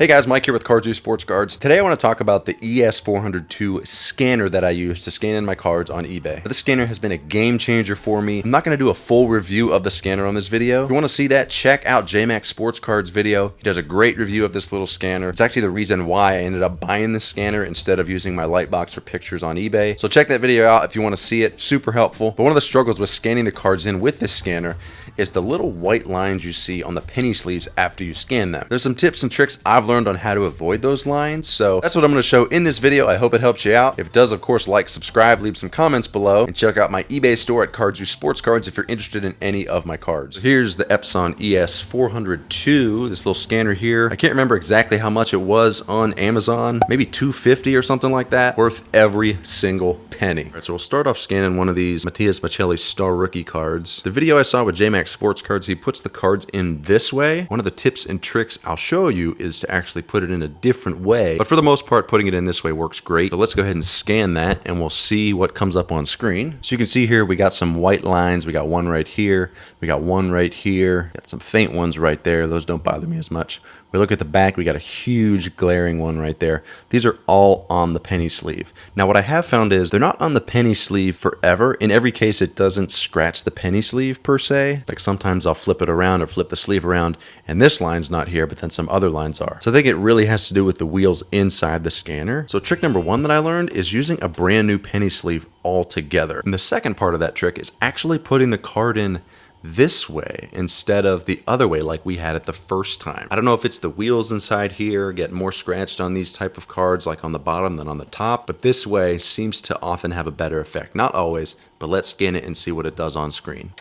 Hey guys, Mike here with Cards II Sports Cards. Today I want to talk about the ES-400 II scanner that I use to scan in my cards on eBay. This scanner has been a game changer for me. I'm not going to do a full review of the scanner on this video. If you want to see that, check out JMac Sports Cards video. He does a great review of this little scanner. It's actually the reason why I ended up buying this scanner instead of using my Lightbox for pictures on eBay. So check that video out if you want to see it. Super helpful. But one of the struggles with scanning the cards in with this scanner is the little white lines you see on the penny sleeves after you scan them. There's some tips and tricks I've learned on how to avoid those lines, so that's what I'm going to show in this video. I hope it helps you out. If it does, of course, like, subscribe, leave some comments below, and check out my eBay store at Cards II Sports Cards if you're interested in any of my cards. Here's the Epson ES-400 II, this little scanner here. I can't remember exactly how much it was on Amazon, maybe $250 or something like that. Worth every single penny. All right, so we'll start off scanning one of these Matias Machelli Star Rookie cards. The video I saw with JMac Sports Cards, he puts the cards in this way. One of the tips and tricks I'll show you is to actually put it in a different way, but for the most part, putting it in this way works great. So let's go ahead and scan that and we'll see what comes up on screen. So you can see here we got some white lines. We got one right here, we got one right here, got some faint ones right there. Those don't bother me as much. We look at the back, we got a huge glaring one right there. These are all on the penny sleeve. Now what I have found is they're not on the penny sleeve forever. In every case, it doesn't scratch the penny sleeve per se. Like sometimes I'll flip it around or flip the sleeve around and this line's not here, but then some other lines are. So I think it really has to do with the wheels inside the scanner. So trick number one that I learned is using a brand new penny sleeve altogether. And the second part of that trick is actually putting the card in this way instead of the other way like we had it the first time. I don't know if it's the wheels inside here get more scratched on these type of cards, like on the bottom than on the top, but this way seems to often have a better effect. Not always, but let's scan it and see what it does on screen.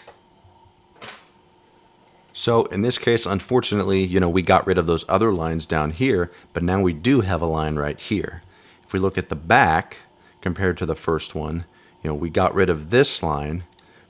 So in this case, unfortunately, we got rid of those other lines down here, but now we do have a line right here. If we look at the back compared to the first one, we got rid of this line,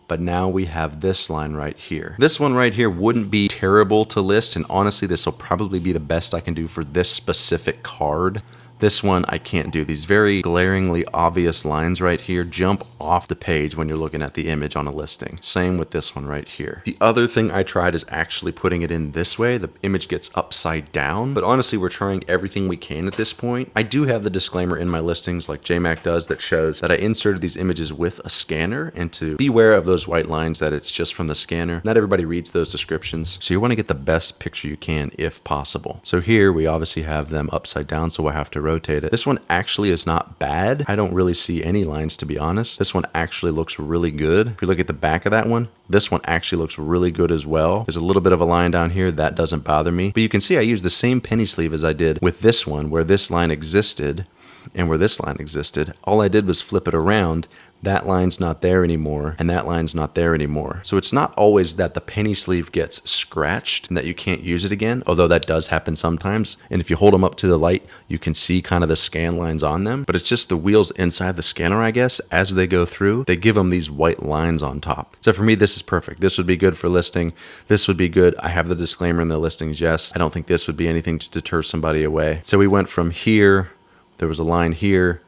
but now we have this line right here. This one right here wouldn't be terrible to list, and honestly, this will probably be the best I can do for this specific card. This one I can't do. These very glaringly obvious lines right here jump off the page when you're looking at the image on a listing. Same with this one right here. The other thing I tried is actually putting it in this way. The image gets upside down, but honestly, we're trying everything we can at this point. I do have the disclaimer in my listings like JMac does that shows that I inserted these images with a scanner, and to beware of those white lines that it's just from the scanner. Not everybody reads those descriptions, so you want to get the best picture you can if possible. So here we obviously have them upside down, so we'll have to rotate it. This one actually is not bad. I don't really see any lines, to be honest. This one actually looks really good. If you look at the back of that one, this one actually looks really good as well. There's a little bit of a line down here that doesn't bother me, but you can see I used the same penny sleeve as I did with this one, where this line existed and where this line existed. All I did was flip it around. That line's not there anymore, and that line's not there anymore. So it's not always that the penny sleeve gets scratched and that you can't use it again, although that does happen sometimes. And if you hold them up to the light, you can see kind of the scan lines on them, but it's just the wheels inside the scanner, I guess, as they go through, they give them these white lines on top. So for me, this is perfect. This would be good for listing. This would be good. I have the disclaimer in the listings, yes. I don't think this would be anything to deter somebody away. So we went from here, there was a line here,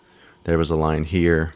there was a line here,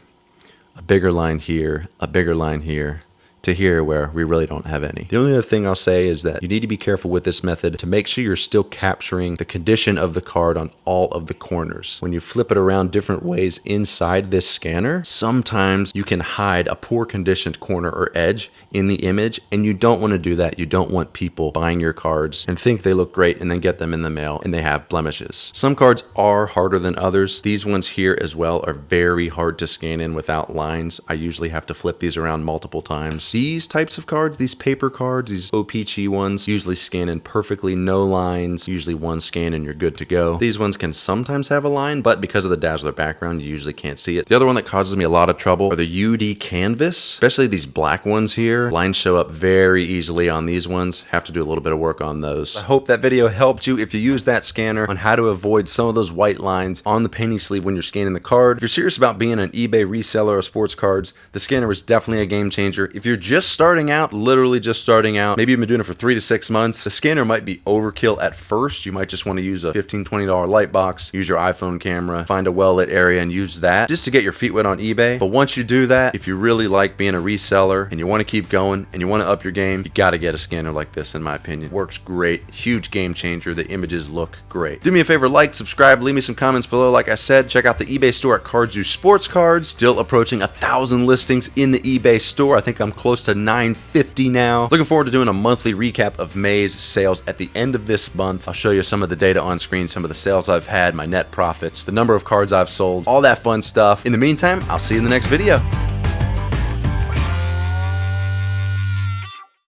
a bigger line here, a bigger line here, to here where we really don't have any. The only other thing I'll say is that you need to be careful with this method to make sure you're still capturing the condition of the card on all of the corners. When you flip it around different ways inside this scanner, sometimes you can hide a poor conditioned corner or edge in the image, and you don't want to do that. You don't want people buying your cards and think they look great and then get them in the mail and they have blemishes. Some cards are harder than others. These ones here as well are very hard to scan in without lines. I usually have to flip these around multiple times. These types of cards, these paper cards, these OPC ones, usually scan in perfectly, no lines, usually one scan and you're good to go. These ones can sometimes have a line, but because of the dazzler background, you usually can't see it. The other one that causes me a lot of trouble are the UD canvas, especially these black ones here. Lines show up very easily on these ones. Have to do a little bit of work on those. I hope that video helped you if you use that scanner on how to avoid some of those white lines on the penny sleeve when you're scanning the card. If you're serious about being an eBay reseller of sports cards, the scanner is definitely a game changer. If you're just starting out, literally just starting out, maybe you've been doing it for 3 to 6 months, the scanner might be overkill at first. You might just want to use a $15, $20 light box, use your iPhone camera, find a well-lit area and use that just to get your feet wet on eBay. But once you do that, if you really like being a reseller and you want to keep going and you want to up your game, you got to get a scanner like this, in my opinion. Works great, huge game changer. The images look great. Do me a favor, like, subscribe, leave me some comments below. Like I said, check out the eBay store at Cardzu Sports Cards. Still approaching 1,000 listings in the eBay store. I think I'm close to 950 now. Looking forward to doing a monthly recap of May's sales at the end of this month. I'll show you some of the data on screen, some of the sales I've had, my net profits, the number of cards I've sold, all that fun stuff. In the meantime, I'll see you in the next video.